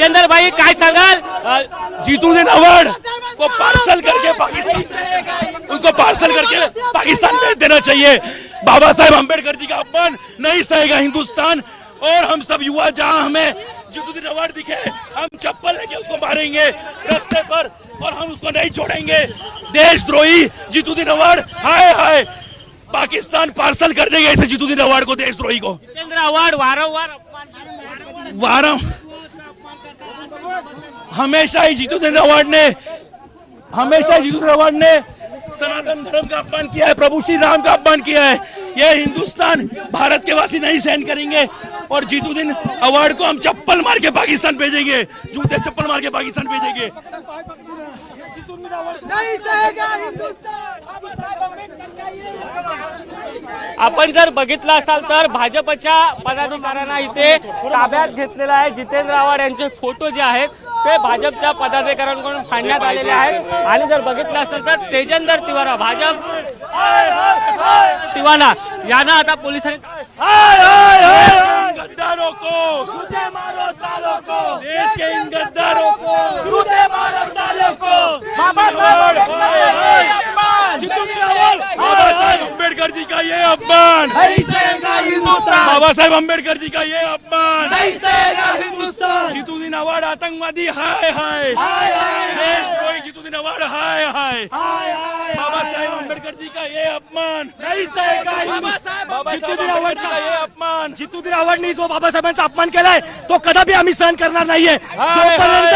तेजेंद्र भाई काय सांगाल? जीतूदीन अवार्ड को पार्सल करके पाकिस्तान, उनको पार्सल करके पाकिस्तान भेज देना चाहिए। बाबा साहेब अम्बेडकर जी का अपमान नहीं सहेगा हिंदुस्तान। और हम सब युवा जहां हमें जीतूदीन अवार्ड दिखे, हम चप्पल लेके उसको मारेंगे रास्ते पर और हम उसको नहीं छोड़ेंगे। देशद्रोही जीतूदीन अवार्ड, हाय हाय, पाकिस्तान पार्सल कर देंगे ऐसे जीतूदीन अवार्ड को, देशद्रोही को। जितेंद्र आव्हाड वारंवार हमेशा ही जीतूदीन अवार्ड ने सनातन धर्म का अपमान किया है, प्रभु श्री राम का अपमान किया है। यह हिंदुस्तान, भारत के वासी नहीं सहन करेंगे और जीतूदीन अवार्ड को हम चप्पल मार के पाकिस्तान भेजेंगे, जूते चप्पल मार के पाकिस्तान भेजेंगे। नहीं सहेगा हिंदुस्तान। आपण जर बघितलं असाल तर भाजपच्या पदाधिकाऱ्यांना इथे ताब्यात घेतलेलं आहे। जितेंद्र आव्हाड यांचे फोटो जे आहेत ते भाजपच्या पदाधिकाऱ्यांकडून फाडण्यात आलेले आहेत आणि जर बघितलं असेल तर तेजेंद्र तिवारा, भाजप तिवारा यांना आता पोलिसांनी गद्दारों को जूते मारो, सालों को देश के इन गद्दारों को जूते मारो, सालों को। बाबा साहेब अम्बेडकर जी का ये अपमान नहीं सहेगा हिंदुस्तान। बाबा साहेब अम्बेडकर जी का ये अपमान नहीं सहेगा हिंदुस्तान। जीतूदीन अवार्ड आतंकवादी, हाय हाय, देशद्रोही जीतूदीन अवार्ड, हाय हाय। बाबा साहेब अम्बेडकर जी का ये अपमान नहीं सहेगा हिंदुस्तान। जीतूदीन अवार्ड का ये अपमान, जीतूदीन अवार्डनी जो बाबासाहेबांचा अपमान केलाय तो कदापि आम्ही सहन करणार नाहीये। जोपर्यंत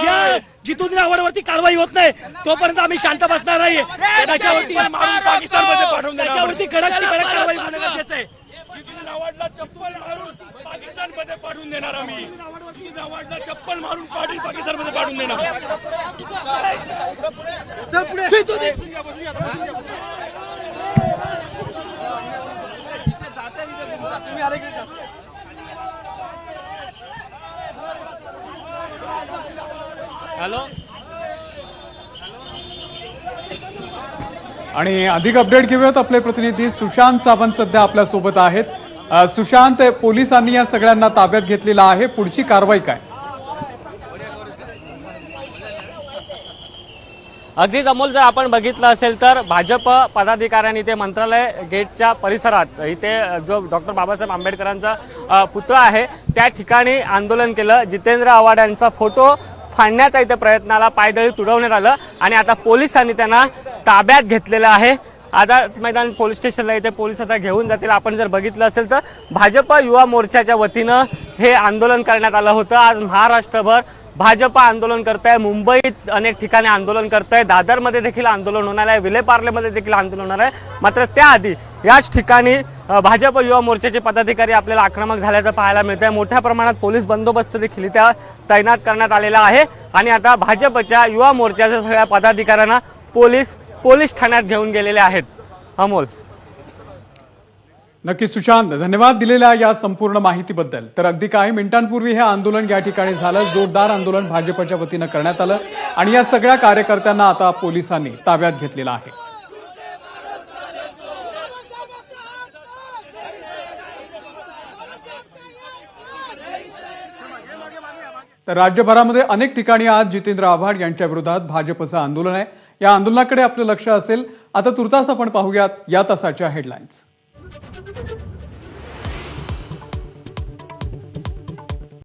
या जीतूदीन अवार्डवरती कारवाई होत नाही तोपर्यंत आम्ही शांत बसणार नाहीये। त्याच्यावरती मारून पाकिस्तानमध्ये पाठवून देणार, त्याच्यावरती कडक कारवाई होणं गरजेचं आहे। जीतूदीन अवार्डला चप्पल मारून पाकिस्तानमध्ये पाठवून देणार आम्ही। जीतूदीन अवार्डला चप्पल मारून पाकिस्तानमध्ये पाठवून देणार। हॅलो आणि अधिक अपडेट घेऊयात। आपले प्रतिनिधी सुशांत सावंत सध्या आपल्या सोबत आहेत। सुशांत, पोलिसांनी या सगळ्यांना ताब्यात घेतलेला आहे, पुढची कारवाई काय? अगदीच अमोल, जर आपण बघितलं असेल तर भाजप पदाधिकाऱ्यांनी इथे मंत्रालय गेटच्या परिसरात इथे जो डॉक्टर बाबासाहेब आंबेडकरांचा पुतळा आहे त्या ठिकाणी आंदोलन केलं। जितेंद्र आव्हाड यांचा फोटो फाडण्याचा इथे प्रयत्नाला पायदळी तुडवण्यात आलं आणि आता पोलिसांनी त्यांना ताब्यात घेतलेलं आहे। आझाद मैदान पोलीस स्टेशनला इथे पोलीस आता घेऊन जातील। आपण जर बघितलं असेल तर भाजप युवा मोर्चाच्या वतीनं हे आंदोलन करण्यात आलं होतं। आज महाराष्ट्रभर भाजप आंदोलन करत आहे, मुंबईत अनेक ठिकाणी आंदोलन करत आहे, दादरमध्ये देखील आंदोलन होणार आहे, विलेपार्लेमध्ये देखील आंदोलन होणार आहे। मात्र त्याआधी याच ठिकाणी भाजप युवा मोर्चाचे पदाधिकारी आपल्याला आक्रमक झाल्याचं पाहायला मिळत आहे। मोठ्या प्रमाणात पोलीस बंदोबस्त देखील इथे तैनात करण्यात आलेला आहे आणि आता भाजपच्या युवा मोर्चाच्या सगळ्या पदाधिकाऱ्यांना पोलीस ठाण्यात घेऊन गेलेले आहेत। अमोल, नक्की सुशांत, धन्यवाद दिलेल्या या संपूर्ण माहितीबद्दल। तर अगदी काही मिनिटांपूर्वी हे आंदोलन या ठिकाणी झालं, जोरदार आंदोलन भाजपच्या वतीनं करण्यात आलं आणि या सगळ्या कार्यकर्त्यांना आता पोलिसांनी ताब्यात घेतलेलं आहे। तर राज्यभरामध्ये अनेक ठिकाणी आज जितेंद्र आव्हाड यांच्या विरोधात भाजपचं आंदोलन आहे। या आंदोलनाकडे आपलं लक्ष असेल। आता तुर्तास आपण पाहूयात या तासाच्या हेडलाईन्स।